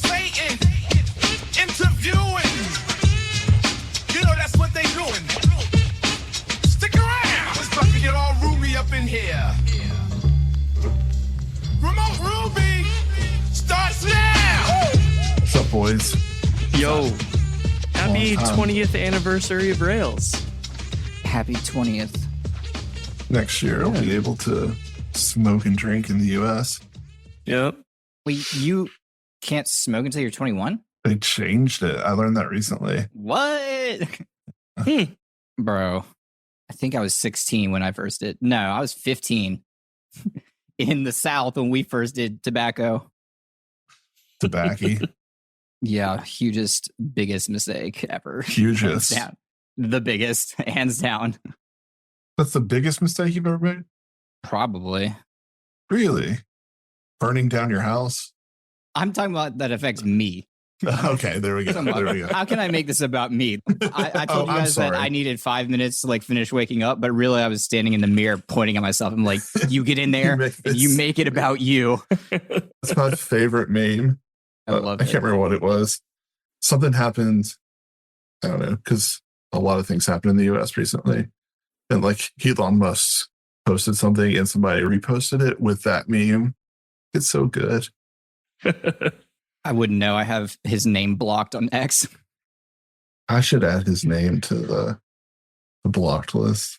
Satan interviewing. You know that's what they doing. Stick around. It's about to get all roomy up in here. Remote Ruby starts now. What's up, boys? Yo, happy 20th anniversary of Rails. Happy 20th. Next year, I'll be able to smoke and drink in the U.S. Yep. Wait, you can't smoke until you're 21? They changed it. I learned that recently. What? Bro, I think I was 16 when I first did. No, I was 15 in the South when we first did tobacco. Tobacco. Yeah, hugest, biggest mistake ever. Hugest. Hands down. The biggest, hands down. That's the biggest mistake you've ever made? Probably. Really? Burning down your house? I'm talking about that affects me. Okay, there we go. There we go. How can I make this about me? I told you guys that I needed 5 minutes to like finish waking up, but really I was standing in the mirror pointing at myself. I'm like, you get in there and you make it about you. That's my favorite meme. I love I can't remember what it was. Something happened. I don't know, because a lot of things happened in the US recently. And like Elon Musk posted something and somebody reposted it with that meme. It's so good. I wouldn't know. I have his name blocked on X. I should add his name to the blocked list.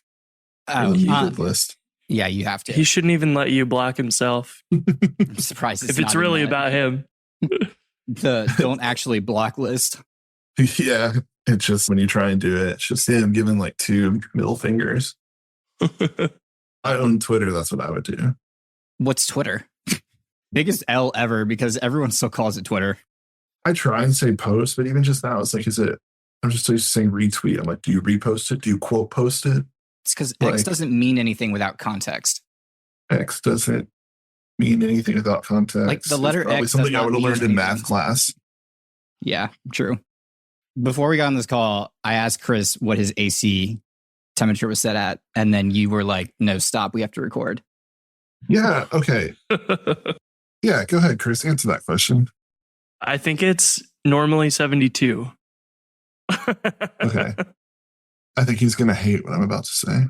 Oh, The muted list. Yeah, you have to. He shouldn't even let you block himself. I'm surprised if it's really about him. The don't actually block list. Yeah, it's just when you try and do it, it's just him giving like 2 middle fingers. I own Twitter. That's what I would do. What's Twitter? Biggest L ever because everyone still calls it Twitter. I try and say post, but even just now, it's like, I'm just saying retweet. I'm like, do you repost it? Do you quote post it? It's because X doesn't mean anything without context. X doesn't mean anything without context. Like the letter it's probably X. something I would have learned in anything. math class. Yeah, true. Before we got on this call, I asked Chris what his AC temperature was set at, and then you were like, no, stop, we have to record. Yeah, okay. Yeah, go ahead, Chris. Answer that question. I think it's normally 72. Okay. I think he's going to hate what I'm about to say.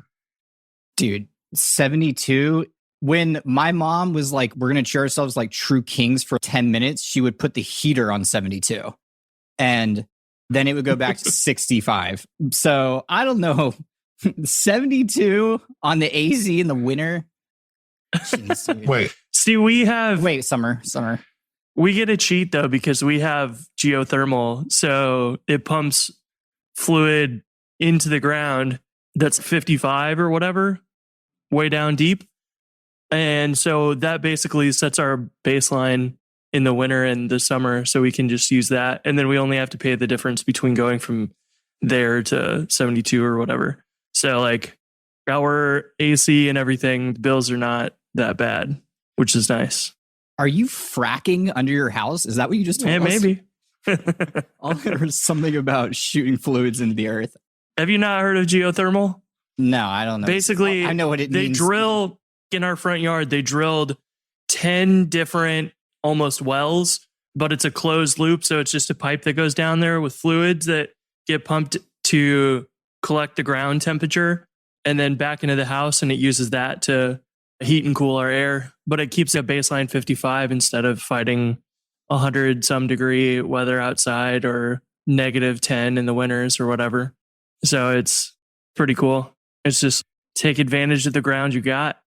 Dude, 72. When my mom was like, we're going to cheer ourselves like true kings for 10 minutes, she would put the heater on 72. And then it would go back to 65. So I don't know. 72 on the AC in the winter. Jeez, Wait. See, Wait, summer. We get a cheat though because we have geothermal. So it pumps fluid into the ground that's 55 or whatever, way down deep. And so that basically sets our baseline in the winter and the summer. So we can just use that. And then we only have to pay the difference between going from there to 72 or whatever. So like our AC and everything, the bills are not that bad, which is nice. Are you fracking under your house? Is that what you just told us? Maybe. I heard something about shooting fluids into the earth. Have you not heard of geothermal? No, I don't know. Basically, I know what it they means. drill in our front yard. They drilled 10 different almost wells, but it's a closed loop. So it's just a pipe that goes down there with fluids that get pumped to collect the ground temperature and then back into the house. And it uses that to heat and cool our air, but it keeps a baseline 55 instead of fighting 100 some degree weather outside or -10 in the winters or whatever. So it's pretty cool. It's just take advantage of the ground you got.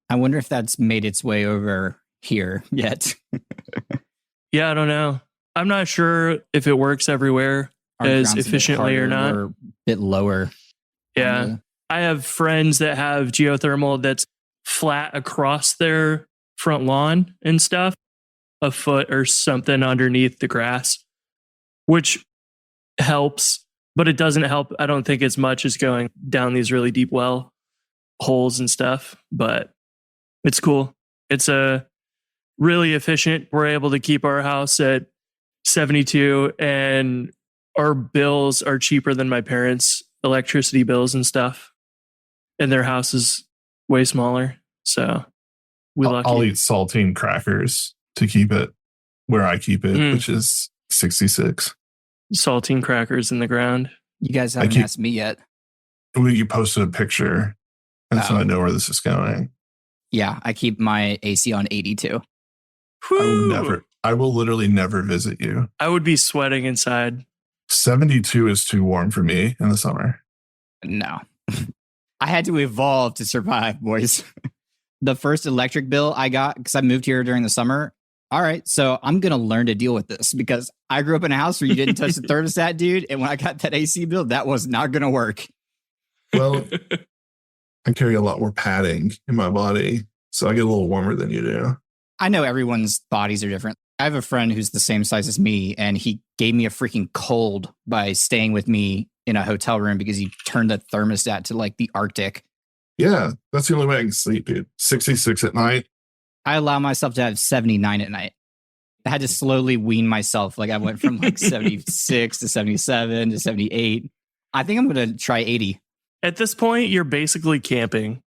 I wonder if that's made its way over here yet. Yeah, I don't know. I'm not sure if it works everywhere as efficiently or not. Or a bit lower. Yeah. I have friends that have geothermal that's flat across their front lawn and stuff, a foot or something underneath the grass, which helps, but it doesn't help. I don't think as much as going down these really deep well holes and stuff, but it's cool. It's a really efficient. We're able to keep our house at 72 and our bills are cheaper than my parents' electricity bills and stuff. And their house is way smaller. So we lucky. I'll eat saltine crackers to keep it where I keep it, Mm. which is 66. Saltine crackers in the ground. You guys haven't keep- asked me yet. You posted a picture, and so Oh. I know where this is going. Yeah, I keep my AC on 82. I will literally never visit you. I would be sweating inside. 72 is too warm for me in the summer. No. I had to evolve to survive, boys. The first electric bill I got, because I moved here during the summer. All right, so I'm going to learn to deal with this because I grew up in a house where you didn't touch the thermostat, dude. And when I got that AC bill, that was not going to work. Well, I carry a lot more padding in my body, so I get a little warmer than you do. I know everyone's bodies are different. I have a friend who's the same size as me, and he gave me a freaking cold by staying with me in a hotel room because he turned the thermostat to like the Arctic. Yeah, that's the only way I can sleep, dude. 66 at night. I allow myself to have 79 at night. I had to slowly wean myself. Like I went from like 76 to 77 to 78. I think I'm going to try 80. At this point, you're basically camping.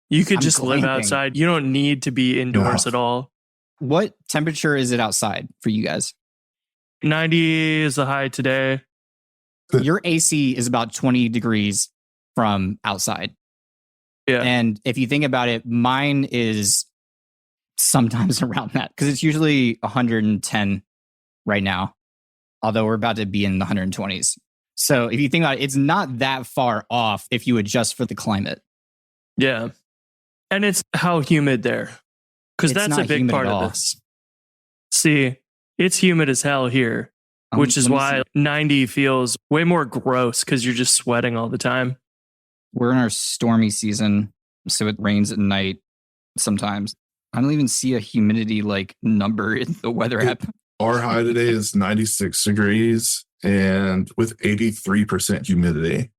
You could I'm just live glamping. outside. You don't need to be indoors No. at all. What temperature is it outside for you guys? 90 is the high today. Your AC is about 20 degrees from outside. Yeah. And if you think about it, mine is sometimes around that because it's usually 110 right now, although we're about to be in the 120s. So if you think about it, it's not that far off if you adjust for the climate. Yeah. And it's how humid there. Because It's that's a not big humid part at of all. this. See, it's humid as hell here, which is Let me why see. 90 feels way more gross because you're just sweating all the time. We're in our stormy season, so it rains at night sometimes. I don't even see a humidity like number in the weather app. Our high today is 96 degrees and with 83% humidity.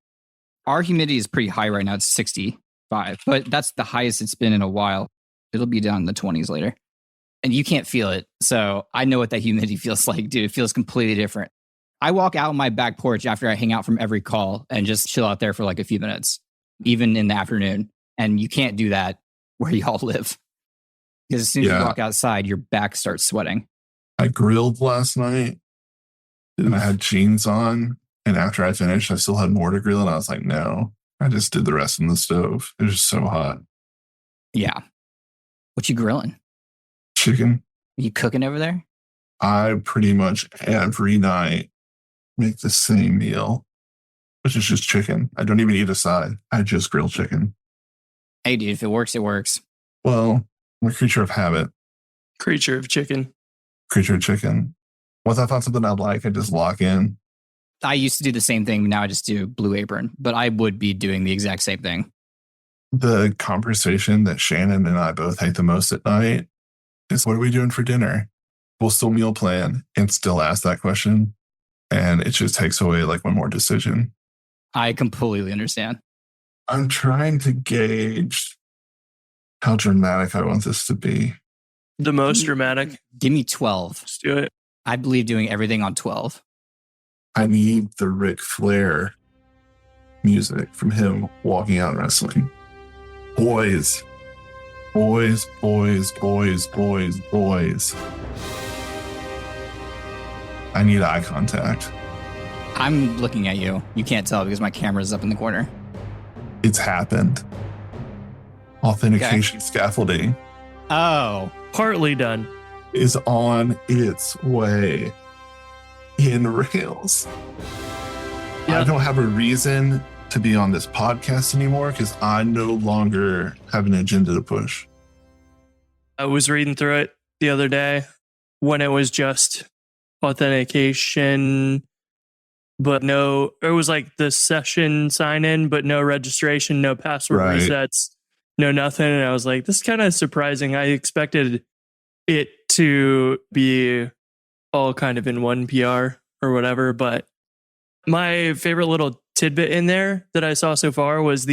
Our humidity is pretty high right now. It's 65, but that's the highest it's been in a while. It'll be down in the 20s later. And you can't feel it. So I know what that humidity feels like, dude. It feels completely different. I walk out on my back porch after I hang out from every call and just chill out there for like a few minutes, even in the afternoon. And you can't do that where y'all live. Because as soon as you Yeah. walk outside, your back starts sweating. I grilled last night and I had jeans on. And after I finished, I still had more to grill. And I was like, no, I just did the rest in the stove. It was so hot. Yeah. What you grilling? Chicken. You cooking over there? I pretty much every night make the same meal, which is just chicken. I don't even eat a side. I just grill chicken. Hey, dude, if it works, it works. Well, I'm a creature of habit, Creature of chicken. creature of chicken. Once I find something I like, I just lock in. I used to do the same thing. Now I just do Blue Apron, but I would be doing the exact same thing. The conversation that Shannon and I both hate the most at night is, what are we doing for dinner? We'll still meal plan and still ask that question. And it just takes away like one more decision. I completely understand. I'm trying to gauge how dramatic I want this to be. The most dramatic. Give me 12. Let's do it. I believe doing everything on 12. I need the Ric Flair music from him walking out wrestling. Boys, boys, boys, boys, boys, boys. I need eye contact. I'm looking at you. You can't tell because my camera's up in the corner. It's happened. Authentication scaffolding Oh, Partly done. is on its way in Rails. Yeah. I don't have a reason to be on this podcast anymore because I no longer have an agenda to push. I was reading through it the other day when it was just authentication, but no, it was like the session sign in, but no registration, no password Right. resets, no nothing. And I was like, this is kind of surprising. I expected it to be all kind of in one PR or whatever. But my favorite little tidbit in there that I saw so far was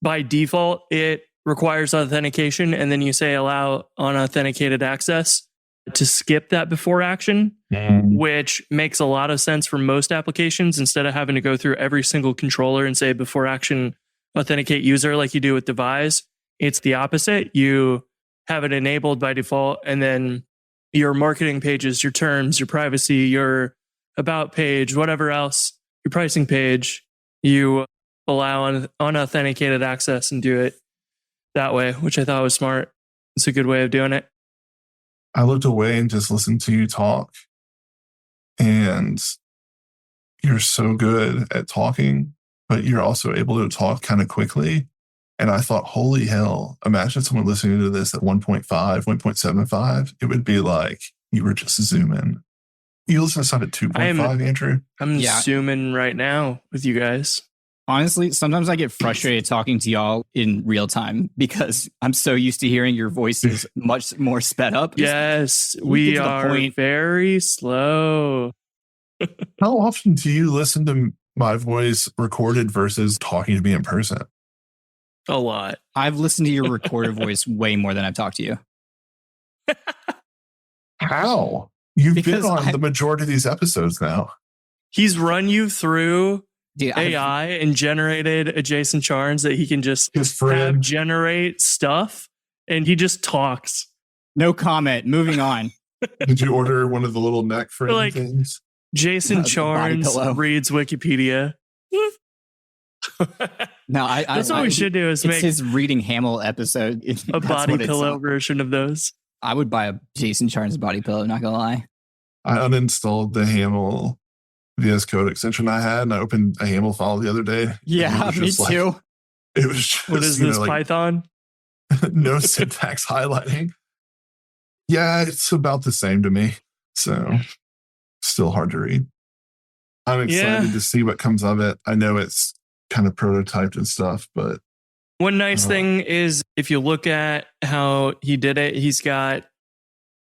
by default, it requires authentication. And then you say allow unauthenticated access to skip that before action, which makes a lot of sense for most applications instead of having to go through every single controller and say before action authenticate user like you do with Devise. It's the opposite. You have it enabled by default, and then your marketing pages, your terms, your privacy, your about page, whatever else, your pricing page, you allow unauthenticated access and do it that way, which I thought was smart. It's a good way of doing it. I looked away and just listened to you talk. And you're so good at talking, but you're also able to talk kind of quickly. And I thought, holy hell, imagine someone listening to this at 1.5, 1.75. It would be like you were just zooming. You listen to stuff at 2.5, Andrew? I'm zooming right now with you guys. Honestly, sometimes I get frustrated talking to y'all in real time because I'm so used to hearing your voices much more sped up. Yes, we are very slow. How often do you listen to my voice recorded versus talking to me in person? A lot. I've listened to your recorded voice way more than I've talked to you. How? You've been on the majority of these episodes now. He's run you through AI and generated adjacent charms that he can just have generate stuff, and he just talks. No comment. Moving on. Did you order one of the little neck frame things? Jason Charnes reads Wikipedia. No, that's what we should do. Is make his reading Hamill episode. A body pillow version of those. I would buy a Jason Charnes body pillow. Not gonna lie. I uninstalled the Hamill VS Code extension I had, and I opened a Hamill file the other day. Yeah, me too. It was just, what is this, Python? No syntax highlighting. Yeah, it's about the same to me. So still hard to read. I'm excited to see what comes of it. I know it's kind of prototyped and stuff, but one nice thing is if you look at how he did it, he's got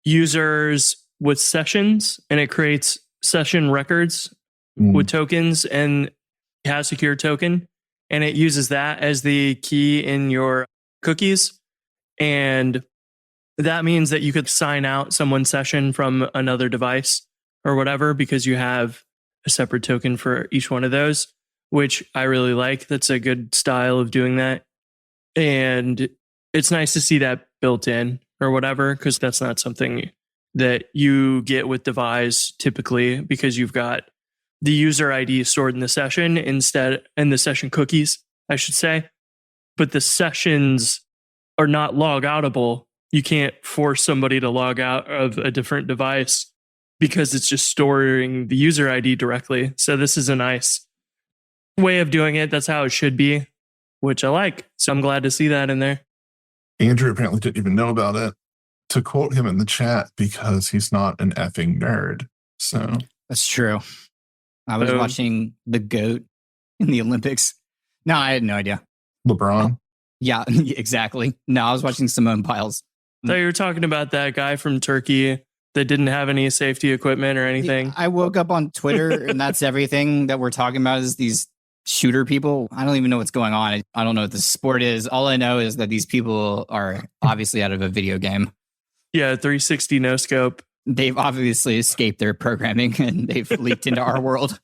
users with sessions, and it creates session records with tokens, and has secure token, and it uses that as the key in your cookies. And that means that you could sign out someone's session from another device or whatever, because you have a separate token for each one of those, which I really like. That's a good style of doing that. And it's nice to see that built in or whatever, because that's not something that you get with Devise typically, because you've got the user ID stored in the session instead, and the session cookies, I should say. But the sessions are not log outable. You can't force somebody to log out of a different device because it's just storing the user ID directly. So this is a nice way of doing it. That's how it should be, which I like. So I'm glad to see that in there. Andrew apparently didn't even know about it. To quote him in the chat, because he's not an effing nerd. So that's true. I was watching the GOAT in the Olympics. No, I had no idea. LeBron? Yeah, exactly. No, I was watching Simone Biles. So you were talking about that guy from Turkey that didn't have any safety equipment or anything. I woke up on Twitter and that's everything that we're talking about is these shooter people. I don't even know what's going on. I don't know what the sport is. All I know is that these people are obviously out of a video game. Yeah, 360 no scope. They've obviously escaped their programming and they've leaked into our world.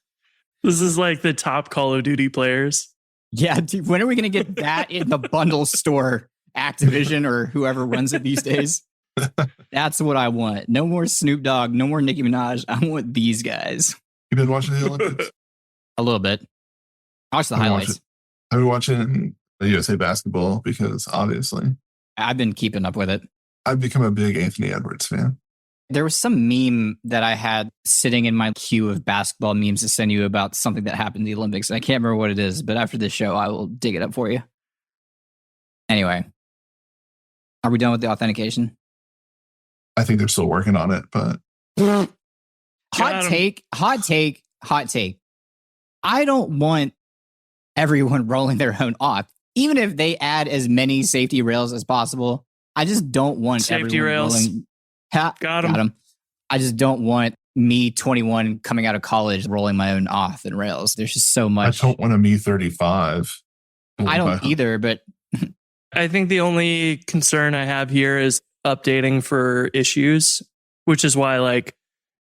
This is like the top Call of Duty players. Yeah, dude, when are we going to get that in the bundle store? Activision or whoever runs it these days. That's what I want. No more Snoop Dogg, no more Nicki Minaj. I want these guys. You've been watching the Olympics? A little bit. I watched the highlights. I've been watching the USA basketball because obviously I've been keeping up with it. I've become a big Anthony Edwards fan. There was some meme that I had sitting in my queue of basketball memes to send you about something that happened in the Olympics. I can't remember what it is, but after this show, I will dig it up for you. Anyway, are we done with the authentication? I think they're still working on it, but hot take. I don't want everyone rolling their own auth, even if they add as many safety rails as possible. I just don't want safety everyone rails. rolling. Got him. I just don't want me, 21, coming out of college, rolling my own auth and rails. There's just so much. I don't want a me 35. I don't either, but I think the only concern I have here is updating for issues, which is why like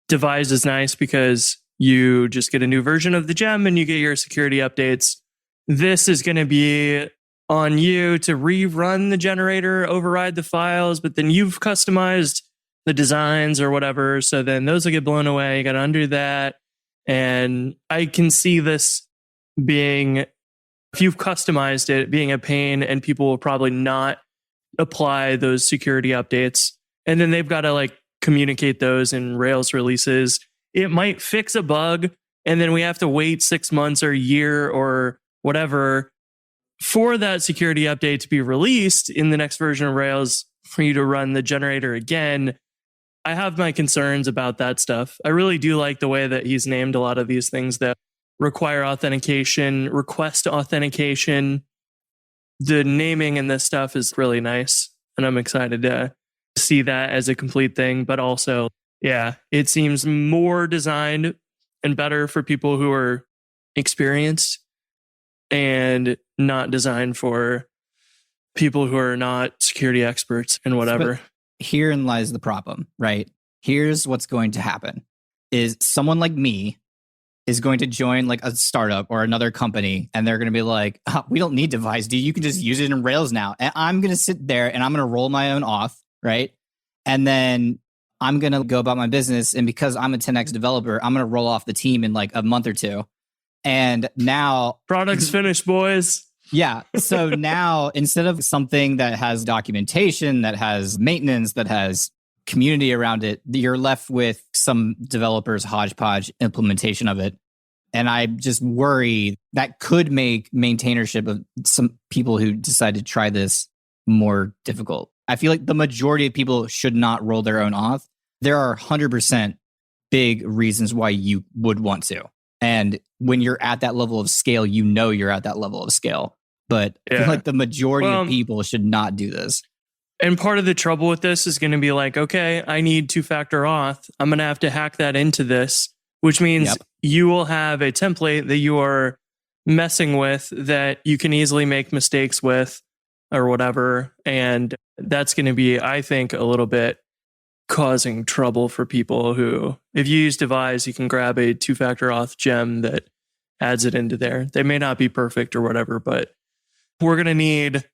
Devise is nice because you just get a new version of the gem and you get your security updates. This is going to be on you to rerun the generator, override the files, but then you've customized the designs or whatever. So then those will get blown away. You got to undo that. And I can see this being, if you've customized it, being a pain, and people will probably not apply those security updates. And then they've got to like communicate those in Rails releases. It might fix a bug, and then we have to wait 6 months or a year or whatever for that security update to be released in the next version of Rails for you to run the generator again. I have my concerns about that stuff. I really do like the way that he's named a lot of these things that require authentication, request authentication. The naming in this stuff is really nice, and I'm excited to see that as a complete thing. But also, yeah, it seems more designed and better for people who are experienced and not designed for people who are not security experts and whatever. But herein lies the problem, right? Here's what's going to happen is someone like me is going to join like a startup or another company, and they're going to be like, we don't need Devise, dude. You can just use it in Rails now. And I'm going to sit there and I'm going to roll my own auth, right? And then I'm going to go about my business. And because I'm a 10x developer, I'm going to roll off the team in like a month or two. And now product's finished, boys. Yeah. So now instead of something that has documentation, that has maintenance, that has community around it, you're left with some developers' hodgepodge implementation of it. And I just worry that could make maintainership of some people who decide to try this more difficult. I feel like the majority of people should not roll their own auth. There are 100% big reasons why you would want to. And when you're at that level of scale, you know you're at that level of scale. But I feel like the majority of people should not do this. And part of the trouble with this is going to be like, okay, I need two-factor auth. I'm going to have to hack that into this, which means you will have a template that you are messing with that you can easily make mistakes with or whatever. And that's going to be, I think, a little bit causing trouble for people who, if you use Devise, you can grab a two-factor auth gem that adds it into there. They may not be perfect or whatever, but we're going to need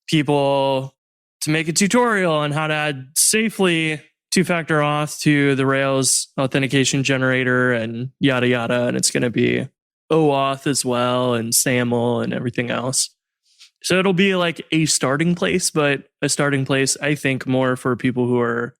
people to make a tutorial on how to add safely two-factor auth to the Rails authentication generator and yada, yada. And it's going to be OAuth as well and SAML and everything else. So it'll be like a starting place, but a starting place, I think, more for people who are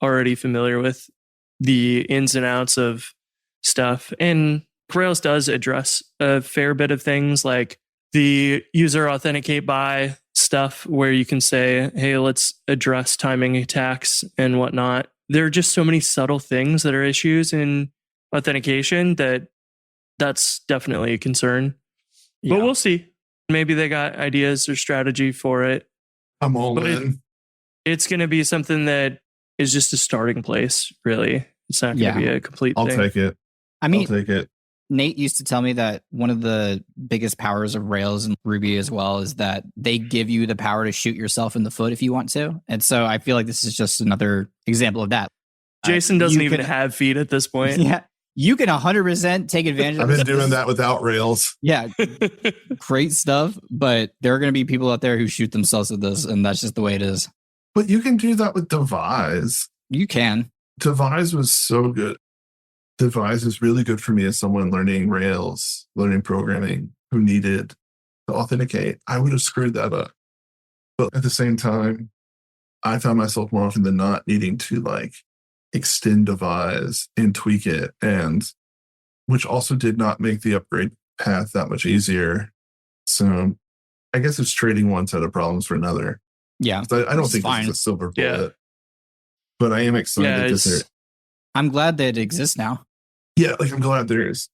already familiar with the ins and outs of stuff. And Rails does address a fair bit of things like the user authenticate by stuff where you can say, hey, let's address timing attacks and whatnot. There are just so many subtle things that are issues in authentication that's definitely a concern. Yeah. But we'll see. Maybe they got ideas or strategy for it. I'm all in. It's going to be something that is just a starting place, really. It's not going to be a complete thing. I'll take it. I mean, I'll take it. Nate used to tell me that one of the biggest powers of Rails and Ruby as well is that they give you the power to shoot yourself in the foot if you want to. And so I feel like this is just another example of that. Jason doesn't even have feet at this point. Yeah. You can 100% take advantage of I've been doing that without Rails. Yeah. Great stuff. But there are going to be people out there who shoot themselves with this, and that's just the way it is. But you can do that with Devise. You can. Devise was so good. Devise is really good for me as someone learning Rails, learning programming, who needed to authenticate. I would have screwed that up. But at the same time, I found myself more often than not needing to like extend Devise and tweak it, and which also did not make the upgrade path that much easier. So I guess it's trading one set of problems for another. Yeah. I don't think this is a silver bullet. But I am excited that I'm glad that it exists now. Yeah, like I'm glad there is.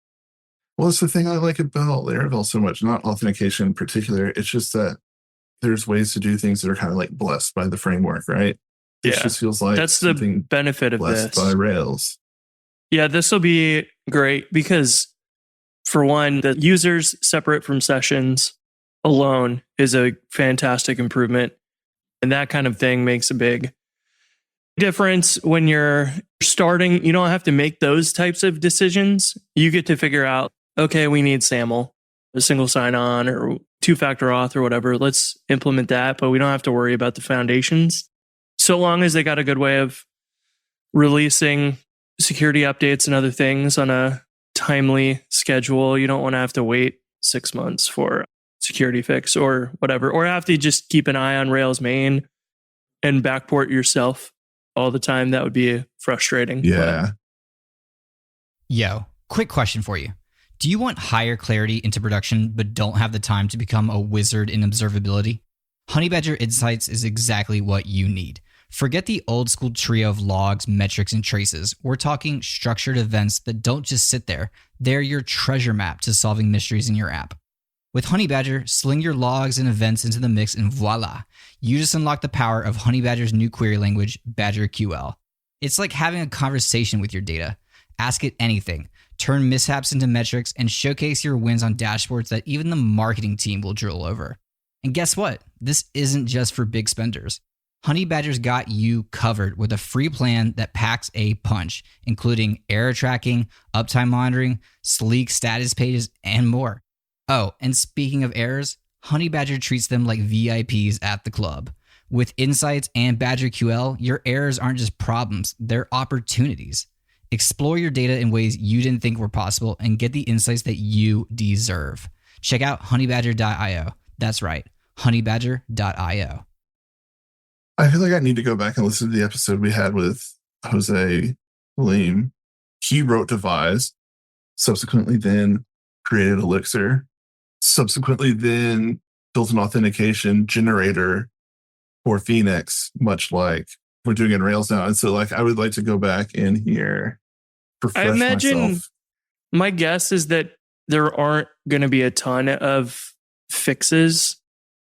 Well, it's the thing I like about Laravel so much, not authentication in particular. It's just that there's ways to do things that are kind of like blessed by the framework, right? It just feels like that's the benefit of blessed this by Rails. Yeah, this will be great because, for one, the users separate from sessions alone is a fantastic improvement. And that kind of thing makes a big difference when you're starting. You don't have to make those types of decisions. You get to figure out, okay, we need SAML, a single sign-on or two-factor auth or whatever. Let's implement that, but we don't have to worry about the foundations. So long as they got a good way of releasing security updates and other things on a timely schedule. You don't want to have to wait 6 months for security fix or whatever, or have to just keep an eye on Rails main and backport yourself all the time. That would be frustrating. Yeah. Yo, quick question for you. Do you want higher clarity into production but don't have the time to become a wizard in observability? Honeybadger Insights is exactly what you need. Forget the old school trio of logs, metrics, and traces. We're talking structured events that don't just sit there. They're your treasure map to solving mysteries in your app. With Honeybadger, sling your logs and events into the mix and voila, you just unlock the power of Honeybadger's new query language, BadgerQL. It's like having a conversation with your data. Ask it anything. Turn mishaps into metrics and showcase your wins on dashboards that even the marketing team will drool over. And guess what? This isn't just for big spenders. Honeybadger's got you covered with a free plan that packs a punch, including error tracking, uptime monitoring, sleek status pages, and more. Oh, and speaking of errors, Honeybadger treats them like VIPs at the club. With Insights and BadgerQL, your errors aren't just problems, they're opportunities. Explore your data in ways you didn't think were possible and get the insights that you deserve. Check out honeybadger.io. That's right, honeybadger.io. I feel like I need to go back and listen to the episode we had with Jose Leem. He wrote Devise, subsequently then created Elixir, subsequently then built an authentication generator for Phoenix, much like we're doing in Rails now. And so like I would like to go back in here, refresh I imagine myself. My guess is that there aren't going to be a ton of fixes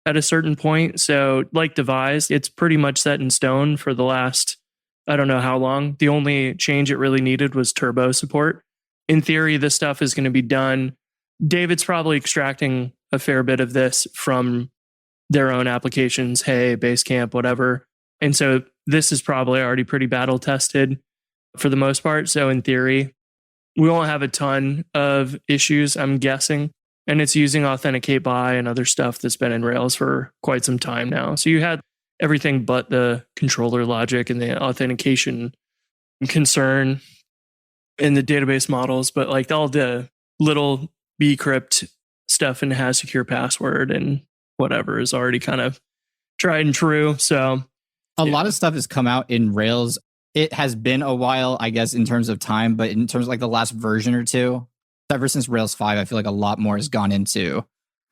at a certain point. So like Devise, it's pretty much set in stone for the last, I don't know how long. The only change it really needed was turbo support. In theory, this stuff is going to be done. David's probably extracting a fair bit of this from their own applications, Hey, Basecamp, whatever. And so this is probably already pretty battle tested for the most part. So in theory, we won't have a ton of issues, I'm guessing. And it's using Authenticate By and other stuff that's been in Rails for quite some time now. So you had everything but the controller logic and the authentication concern in the database models, but like all the little bcrypt stuff and has secure password and whatever is already kind of tried and true. So a lot of stuff has come out in Rails. It has been a while, I guess, in terms of time, but in terms of like the last version or two, ever since Rails 5, I feel like a lot more has gone into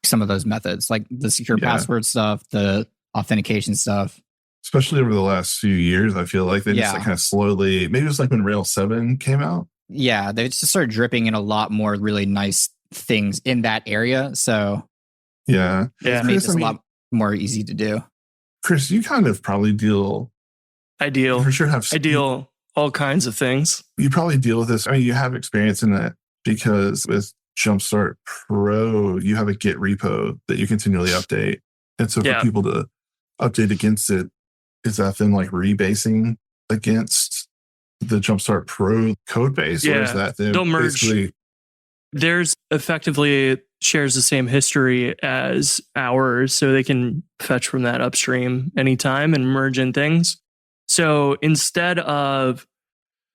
some of those methods, like the secure password stuff, the authentication stuff. Especially over the last few years, I feel like they just like kind of slowly, maybe it was like when Rails 7 came out. Yeah, they just started dripping in a lot more really nice things in that area. So yeah, it's made this a lot more easy to do. Chris, you kind of probably deal. I deal. For sure I deal all kinds of things. You probably deal with this. I mean, you have experience in that because with Jumpstart Pro, you have a Git repo that you continually update. And so for people to update against it, is that then like rebasing against the Jumpstart Pro code base? Or is that then they'll merge? There's effectively shares the same history as ours, so they can fetch from that upstream anytime and merge in things. So instead of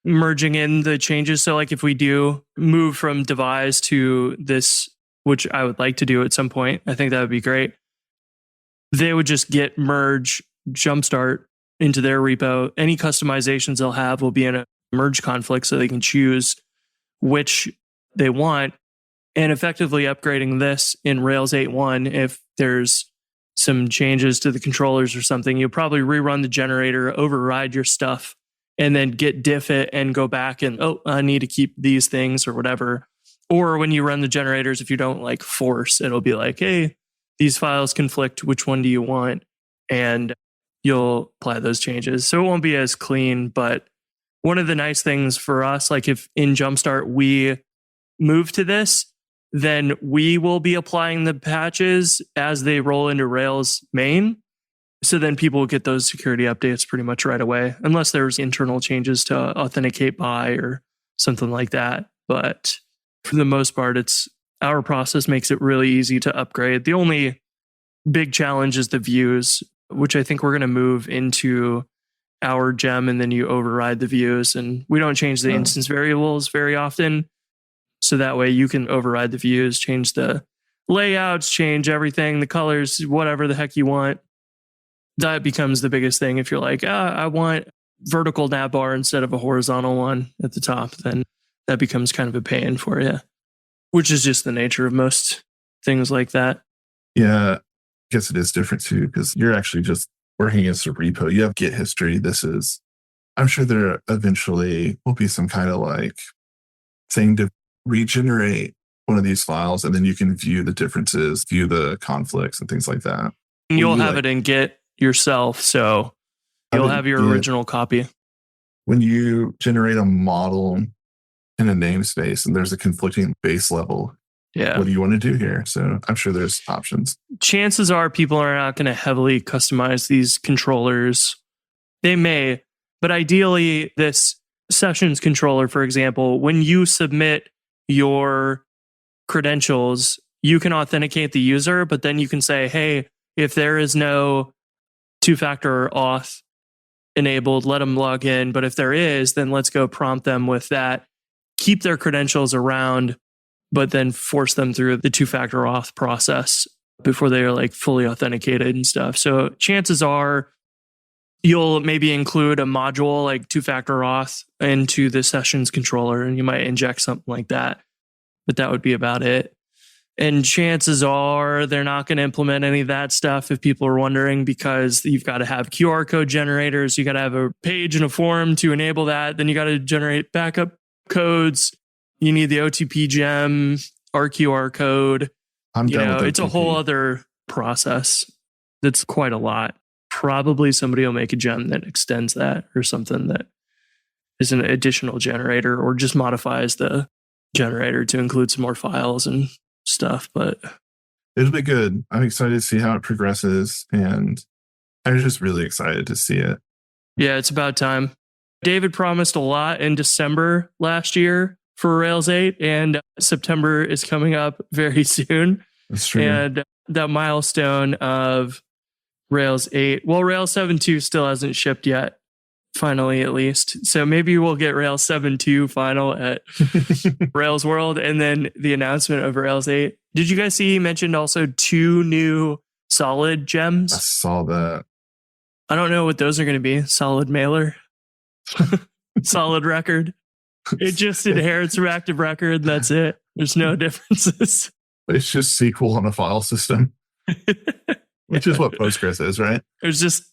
merging in the changes, so like if we do move from Devise to this, which I would like to do at some point, I think that would be great. They would just git merge Jumpstart into their repo. Any customizations they'll have will be in a merge conflict, so they can choose which they want. And effectively upgrading this in Rails 8.1, if there's some changes to the controllers or something, you'll probably rerun the generator, override your stuff, and then git diff it and go back and, I need to keep these things or whatever. Or when you run the generators, if you don't like force, it'll be like, hey, these files conflict. Which one do you want? And you'll apply those changes. So it won't be as clean, but one of the nice things for us, like if in Jumpstart we move to this, then we will be applying the patches as they roll into Rails main. So then people will get those security updates pretty much right away, unless there's internal changes to Authenticate By or something like that. But for the most part, it's our process makes it really easy to upgrade. The only big challenge is the views, which I think we're going to move into our gem and then you override the views. And we don't change the instance variables very often. So that way you can override the views, change the layouts, change everything, the colors, whatever the heck you want. That becomes the biggest thing. If you're like, I want vertical navbar instead of a horizontal one at the top, then that becomes kind of a pain for you, which is just the nature of most things like that. Yeah, I guess it is different too, because you're actually just working against a repo. You have Git history. I'm sure there eventually will be some kind of like thing to regenerate one of these files, and then you can view the differences, view the conflicts and things like that. And you'll have it in Git yourself, so you'll have your original copy. When you generate a model in a namespace and there's a conflicting base level, what do you want to do here? So I'm sure there's options. Chances are people are not going to heavily customize these controllers. They may, but ideally this sessions controller, for example, when you submit your credentials, you can authenticate the user, but then you can say, hey, if there is no two-factor auth enabled, let them log in. But if there is, then let's go prompt them with that. Keep their credentials around, but then force them through the two-factor auth process before they are like fully authenticated and stuff. So chances are you'll maybe include a module like two-factor auth into the sessions controller, and you might inject something like that. But that would be about it. And chances are they're not going to implement any of that stuff if people are wondering, because you've got to have QR code generators. You got to have a page and a form to enable that. Then you got to generate backup codes. You need the OTP gem, RQR code. It's a whole other process. That's quite a lot. Probably somebody will make a gem that extends that, or something that is an additional generator, or just modifies the generator to include some more files and stuff. But it'll be good. I'm excited to see how it progresses, and I'm just really excited to see it. Yeah, it's about time. David promised a lot in December last year for Rails 8, and September is coming up very soon. That's true. And that milestone of Rails 8, well, Rails 7.2 still hasn't shipped yet, finally at least. So maybe we'll get Rails 7.2 final at Rails World, and then the announcement of Rails 8. Did you guys see he mentioned also 2 new solid gems? I saw that. I don't know what those are going to be. Solid mailer, solid record. It just inherits from active record. That's it. There's no differences. It's just SQL on a file system, which is what Postgres is, right? There's just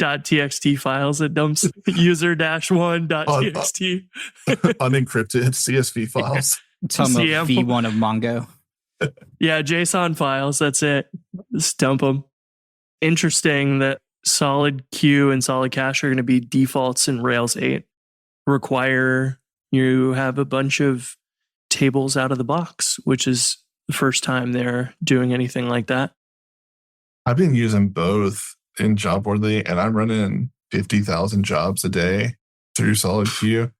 .txt files it dumps user-1.txt. Unencrypted CSV files. Talking about V1 of Mongo. Yeah, JSON files. That's it. Just dump them. Interesting that solid queue and solid cache are going to be defaults in Rails 8. Require you have a bunch of tables out of the box, which is the first time they're doing anything like that. I've been using both in Jobboardly, and I'm running 50,000 jobs a day through Solid Queue. You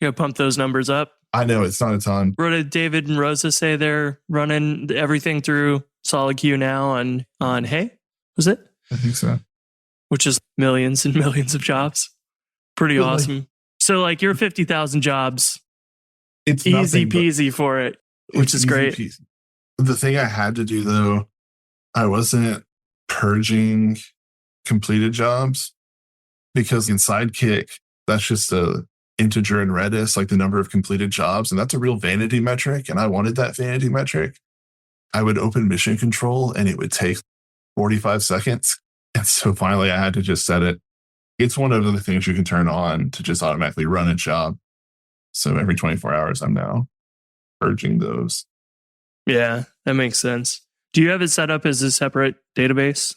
gotta pump those numbers up. I know it's not a ton. What did David and Rosa say? They're running everything through Solid Queue now on Hey? Was it? I think so. Which is millions and millions of jobs. Pretty awesome. So like your 50,000 jobs, it's easy peasy for it, which is great. Peasy. The thing I had to do though, I wasn't purging completed jobs, because in Sidekick, that's just a integer in Redis, like the number of completed jobs. And that's a real vanity metric. And I wanted that vanity metric. I would open mission control and it would take 45 seconds. And so finally I had to just set it. It's one of the things you can turn on to just automatically run a job. So every 24 hours, I'm now purging those. Yeah, that makes sense. Do you have it set up as a separate database?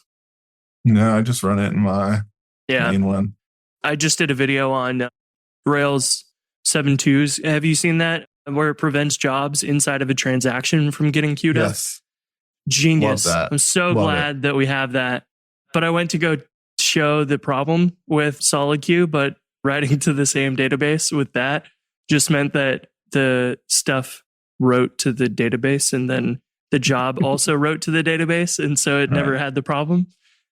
No, I just run it in my main one. I just did a video on Rails 7.2s. Have you seen that? Where it prevents jobs inside of a transaction from getting queued up? Yes. Genius. Love that. I'm so glad that we have that. But I went to go show the problem with Solid Queue, but writing to the same database with that just meant that the stuff wrote to the database, and then the job also wrote to the database. And so it never had the problem.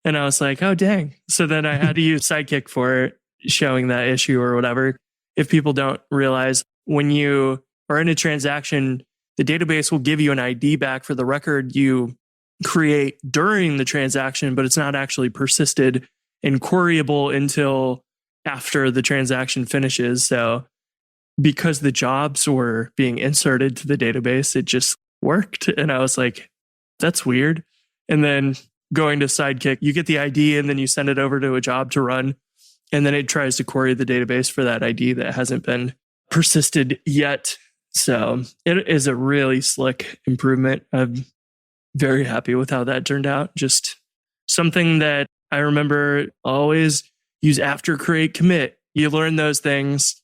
And I was like, oh, dang. So then I had to use Sidekick for it. showing that issue or whatever. If people don't realize, when you are in a transaction, the database will give you an ID back for the record you create during the transaction, but it's not actually persisted and queryable until after the transaction finishes. So because the jobs were being inserted to the database, it just worked. And I was like, that's weird. And then going to Sidekick, you get the ID and then you send it over to a job to run. And then it tries to query the database for that ID that hasn't been persisted yet. So it is a really slick improvement. I'm very happy with how that turned out. Just something that I remember always use after create commit. You learn those things.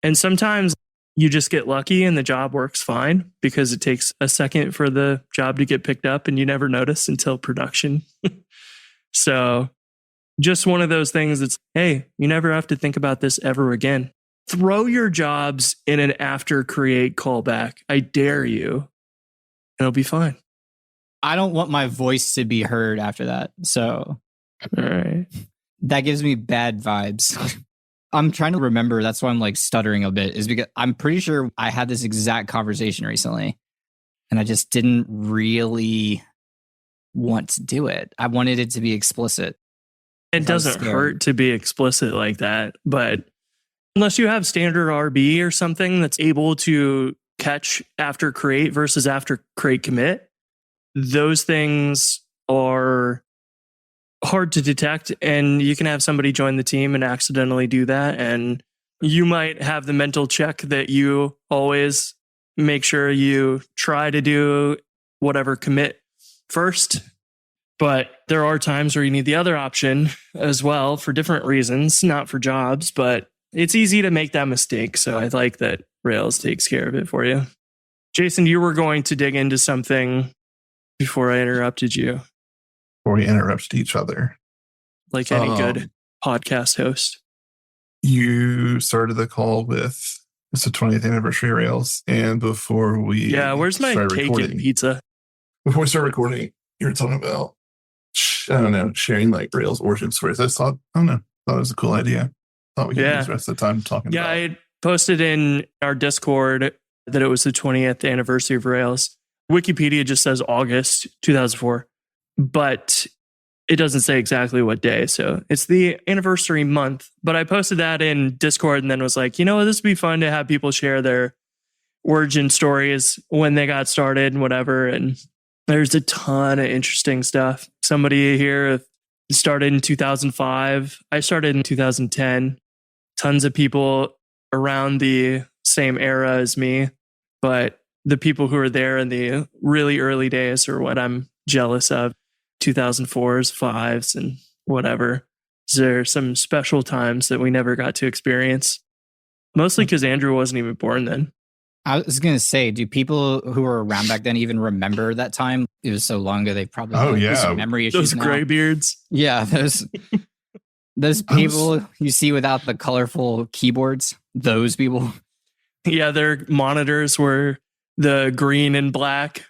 And sometimes you just get lucky and the job works fine because it takes a second for the job to get picked up and you never notice until production. So just one of those things that's, hey, you never have to think about this ever again. Throw your jobs in an after create callback. I dare you. It'll be fine. I don't want my voice to be heard after that. So All right. that gives me bad vibes. I'm trying to remember. That's why I'm like stuttering a bit, is because I'm pretty sure I had this exact conversation recently and I just didn't really want to do it. I wanted it to be explicit. It doesn't hurt to be explicit like that, but unless you have standard RB or something that's able to catch after create versus after create commit, those things are hard to detect, and you can have somebody join the team and accidentally do that, and you might have the mental check that you always make sure you try to do whatever commit first. But there are times where you need the other option as well for different reasons, not for jobs, but it's easy to make that mistake. So I like that Rails takes care of it for you. Jason, you were going to dig into something before I interrupted you. Before we interrupt each other. Like any good podcast host. You started the call with it's the 20th anniversary of Rails. And before we where's my cake and pizza? Before we start recording, you were talking about, I don't know, sharing like Rails origin stories. I thought it was a cool idea. Thought we could use the rest of the time talking about it. Yeah, I posted in our Discord that it was the 20th anniversary of Rails. Wikipedia just says August 2004, but it doesn't say exactly what day. So it's the anniversary month. But I posted that in Discord and then was like, this would be fun to have people share their origin stories when they got started and whatever. And there's a ton of interesting stuff. Somebody here started in 2005. I started in 2010. Tons of people around the same era as me. But the people who are there in the really early days are what I'm jealous of. 2004s, 5s, and whatever. There are some special times that we never got to experience. Mostly because Andrew wasn't even born then. I was going to say, do people who were around back then even remember that time? It was so long ago, they probably some memory issues. Those gray beards. Yeah, those people you see without the colorful keyboards, those people. Yeah, their monitors were the green and black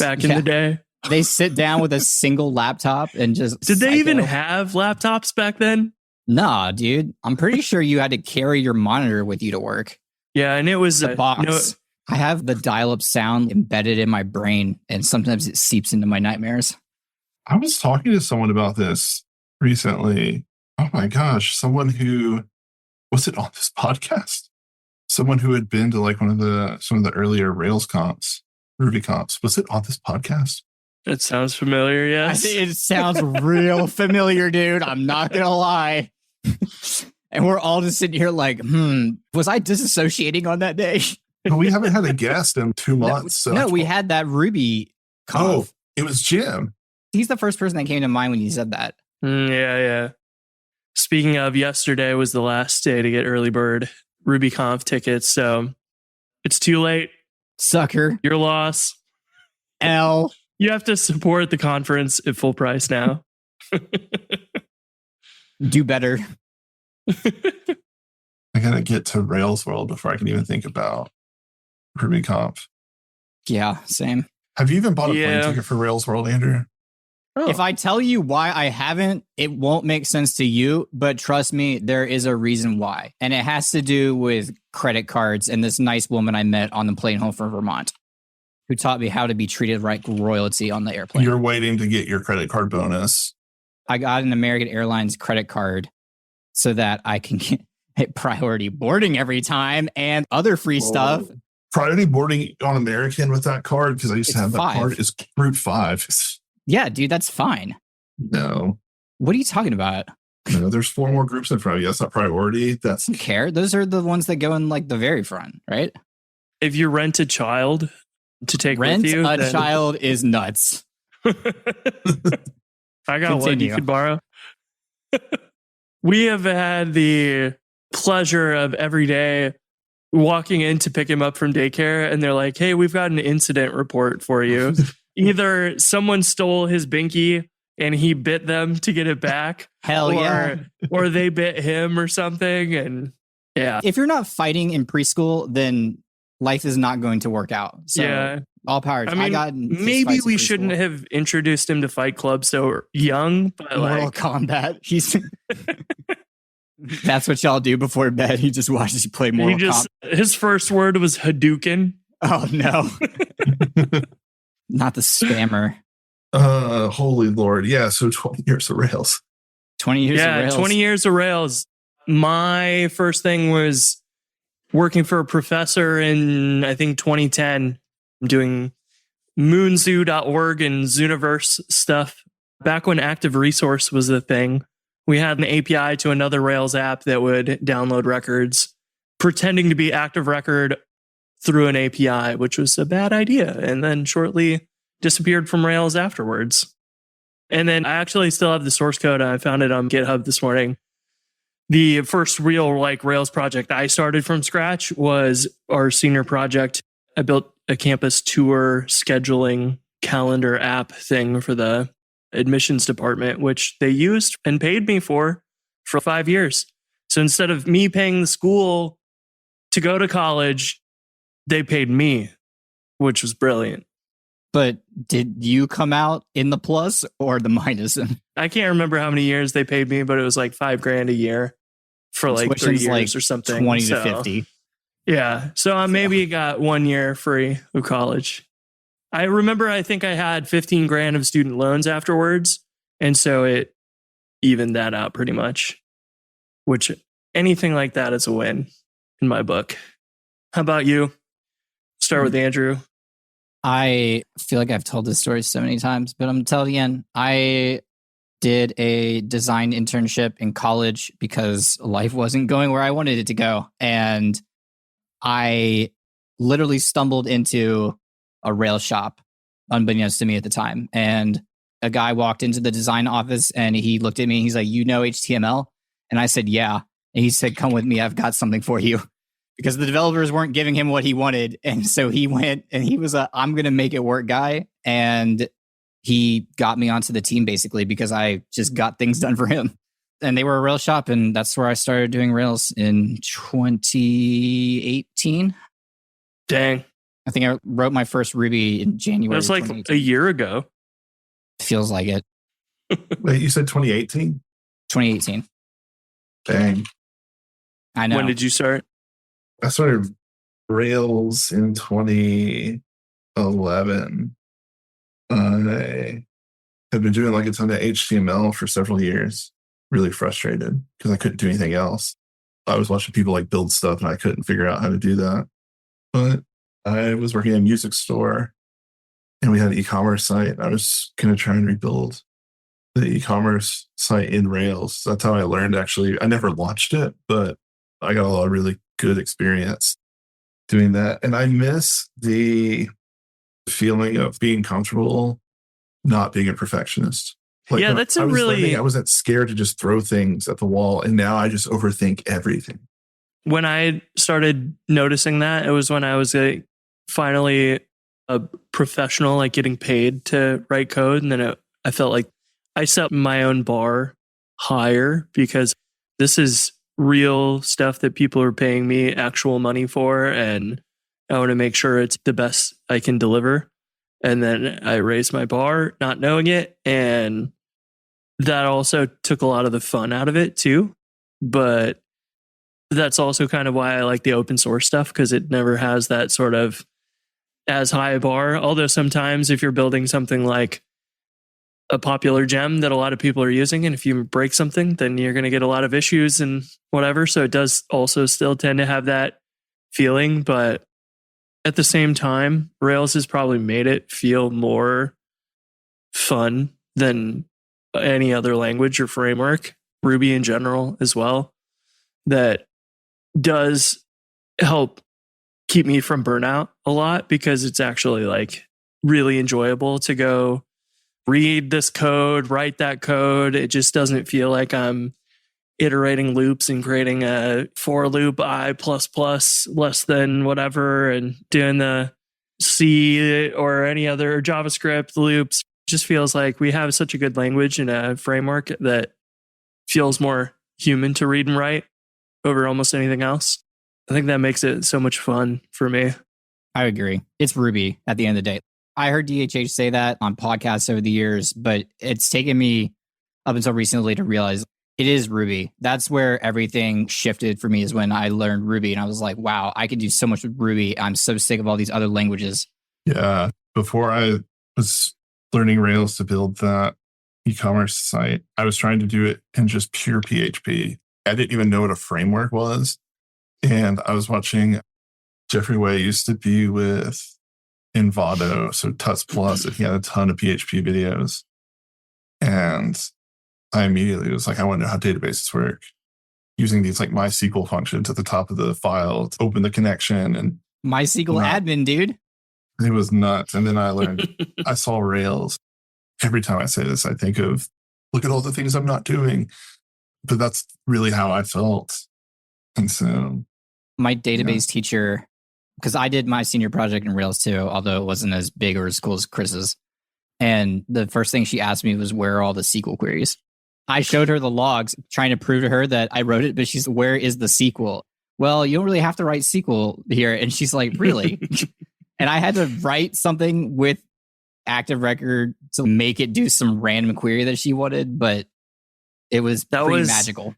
back in the day. They sit down with a single laptop and just... Did they even have laptops back then? Nah, dude. I'm pretty sure you had to carry your monitor with you to work. Yeah, and it was a box. I have the dial-up sound embedded in my brain, and sometimes it seeps into my nightmares. I was talking to someone about this recently. Oh my gosh, someone who... Was it on this podcast? Someone who had been to like some of the earlier Rails comps, Ruby comps. Was it on this podcast? It sounds familiar, yes. It sounds real familiar, dude. I'm not going to lie. And we're all just sitting here like, was I disassociating on that day? We haven't had a guest in 2 months. We had that Ruby comp. Oh, it was Jim. He's the first person that came to mind when you said that. Yeah. Speaking of, yesterday was the last day to get early bird RubyConf tickets, so it's too late. Sucker. Your loss. L. You have to support the conference at full price now. Do better. I gotta get to Rails World before I can even think about RubyConf. Yeah, same. Have you even bought a plane ticket for Rails World, Andrew? Oh. If I tell you why I haven't, it won't make sense to you. But trust me, there is a reason why. And it has to do with credit cards and this nice woman I met on the plane home from Vermont who taught me how to be treated like royalty on the airplane. You're waiting to get your credit card bonus. I got an American Airlines credit card so that I can get priority boarding every time and other free stuff. Priority boarding on American with that card, because I used to have that 5. card, is Route 5. Yeah, dude, that's fine. No. What are you talking about? No, there's 4 more groups in front of you. That's not priority. That's I don't care. Those are the ones that go in like the very front, right? If you rent a child to take Rent with you, a then- child is nuts. I got one Continue. you could borrow. We have had the pleasure of every day walking in to pick him up from daycare, and they're like, "Hey, we've got an incident report for you. Either someone stole his binky and he bit them to get it back, Hell yeah. or they bit him or something." And yeah, If you're not fighting in preschool, then life is not going to work out. So yeah. all power. I mean, got in fist maybe fights in we preschool. shouldn't have introduced him to Fight Club so young, but Mortal like, Kombat. He's that's what y'all do before bed. He just watches you play he Mortal just Kombat. his first word was Hadouken. Oh no. Not the spammer. holy Lord. Yeah. So 20 years of Rails. 20 years of Yeah, Rails. 20 years of Rails. My first thing was working for a professor in, I think, 2010. I'm doing moonzoo.org and Zooniverse stuff. Back when Active Resource was a thing, we had an API to another Rails app that would download records, pretending to be Active Record through an API, which was a bad idea. And then shortly disappeared from Rails afterwards. And then I actually still have the source code. I found it on GitHub this morning. The first real like Rails project I started from scratch was our senior project. I built a campus tour scheduling calendar app thing for the admissions department, which they used and paid me for 5 years. So instead of me paying the school to go to college, they paid me, which was brilliant. But did you come out in the plus or the minus? I can't remember how many years they paid me, but it was like $5,000 a year for like 3 Tuition's years like or something. 20 to So, 50. Yeah. So I maybe got 1 year free of college. I remember I think I had $15,000 of student loans afterwards. And so it evened that out pretty much, which anything like that is a win in my book. How about you? Start with Andrew. I feel like I've told this story so many times, but I'm going to tell it again. I did a design internship in college because life wasn't going where I wanted it to go. And I literally stumbled into a Rails shop, unbeknownst to me at the time. And a guy walked into the design office and he looked at me and he's like, "You know HTML?" And I said, "Yeah." And he said, "Come with me. I've got something for you." Because the developers weren't giving him what he wanted. And so he went and he was a, "I'm going to make it work" guy. And he got me onto the team basically because I just got things done for him. And they were a Rails shop. And that's where I started doing Rails in 2018. Dang. I think I wrote my first Ruby in It January. was like 2018. a year ago. Feels like it. Wait, you said 2018? 2018. Dang. I know. When did you start? I started Rails in 2011. I had been doing like a ton of HTML for several years. Really frustrated because I couldn't do anything else. I was watching people like build stuff and I couldn't figure out how to do that. But I was working in a music store and we had an e-commerce site. I was going to try and rebuild the e-commerce site in Rails. That's how I learned, actually. I never launched it, but I got a lot of really good experience doing that. And I miss the feeling of being comfortable not being a perfectionist. Like Yeah, when that's a I was really- learning, I wasn't scared to just throw things at the wall. And now I just overthink everything. When I started noticing that, it was when I was finally a professional, like getting paid to write code. And then I felt like I set my own bar higher because this is real stuff that people are paying me actual money for. And I want to make sure it's the best I can deliver. And then I raised my bar, not knowing it. And that also took a lot of the fun out of it too. But that's also kind of why I like the open source stuff, because it never has that sort of as high a bar. Although sometimes if you're building something like a popular gem that a lot of people are using, and if you break something, then you're going to get a lot of issues and whatever. So it does also still tend to have that feeling. But at the same time, Rails has probably made it feel more fun than any other language or framework, Ruby in general as well, that does help keep me from burnout a lot, because it's actually like really enjoyable to go read this code, write that code. It just doesn't feel like I'm iterating loops and creating a for loop I++ less than whatever and doing the C or any other JavaScript loops. It just feels like we have such a good language and a framework that feels more human to read and write over almost anything else. I think that makes it so much fun for me. I agree. It's Ruby at the end of the day. I heard DHH say that on podcasts over the years, but it's taken me up until recently to realize it is Ruby. That's where everything shifted for me, is when I learned Ruby. And I was like, wow, I can do so much with Ruby. I'm so sick of all these other languages. Yeah. Before I was learning Rails to build that e-commerce site, I was trying to do it in just pure PHP. I didn't even know what a framework was. And I was watching Jeffrey Way used to be with Envato, so Tuts Plus, and he had a ton of PHP videos. And I immediately was like, I want to know how databases work. Using these like MySQL functions at the top of the file to open the connection. And MySQL admin, dude. It was nuts. And then I learned, I saw Rails. Every time I say this, I think of, look at all the things I'm not doing. But that's really how I felt. And so my database teacher, because I did my senior project in Rails too, although it wasn't as big or as cool as Chris's. And the first thing she asked me was, where are all the SQL queries? I showed her the logs, trying to prove to her that I wrote it, but she's, where is the SQL? Well, you don't really have to write SQL here. And she's like, really? And I had to write something with Active Record to make it do some random query that she wanted, but it was pretty magical.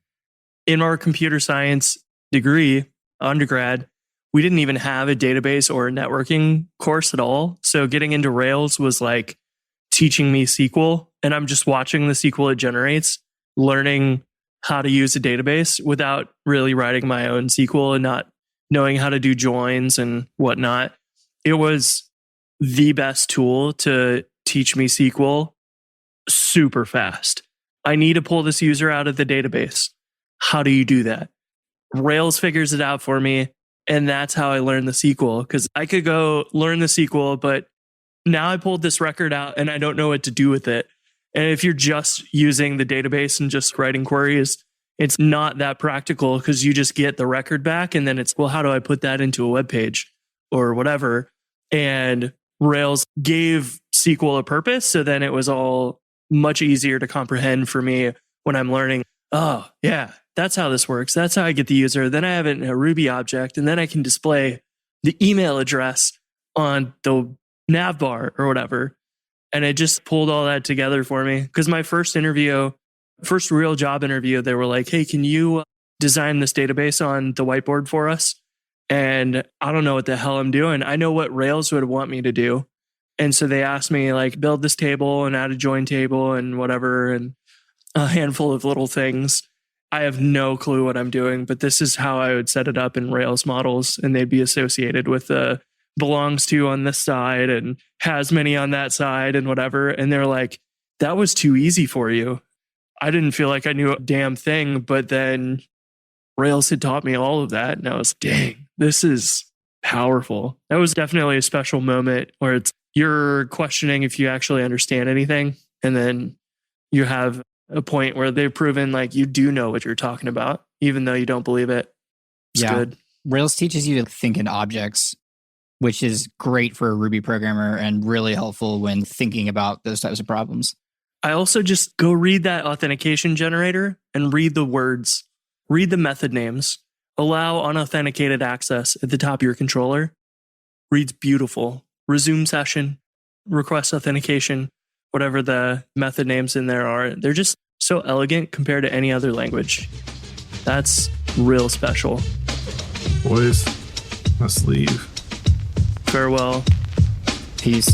In our computer science degree, undergrad, we didn't even have a database or a networking course at all. So getting into Rails was like teaching me SQL, and I'm just watching the SQL it generates, learning how to use a database without really writing my own SQL and not knowing how to do joins and whatnot. It was the best tool to teach me SQL super fast. I need to pull this user out of the database. How do you do that? Rails figures it out for me. And that's how I learned the SQL, because I could go learn the SQL, but now I pulled this record out and I don't know what to do with it. And if you're just using the database and just writing queries, it's not that practical, because you just get the record back and then it's, well, how do I put that into a web page or whatever? And Rails gave SQL a purpose. So then it was all much easier to comprehend for me when I'm learning, oh, yeah, that's how this works. That's how I get the user. Then I have it in a Ruby object, and then I can display the email address on the nav bar or whatever. And it just pulled all that together for me. Because my first real job interview, they were like, hey, can you design this database on the whiteboard for us? And I don't know what the hell I'm doing. I know what Rails would want me to do. And so they asked me, like, build this table and add a join table and whatever, and a handful of little things. I have no clue what I'm doing, but this is how I would set it up in Rails models, and they'd be associated with the belongs to on this side and has many on that side and whatever. And they're like, that was too easy for you. I didn't feel like I knew a damn thing, but then Rails had taught me all of that. And I was, dang, this is powerful. That was definitely a special moment where you're questioning if you actually understand anything. And then you have a point where they've proven like you do know what you're talking about, even though you don't believe it. It's good. Rails teaches you to think in objects, which is great for a Ruby programmer and really helpful when thinking about those types of problems. I also just go read that authentication generator and read the words, read the method names, allow unauthenticated access at the top of your controller. Reads beautiful. Resume session. request authentication, whatever the method names in there are, they're just so elegant compared to any other language. That's real special. Boys, let's leave. Farewell. Peace.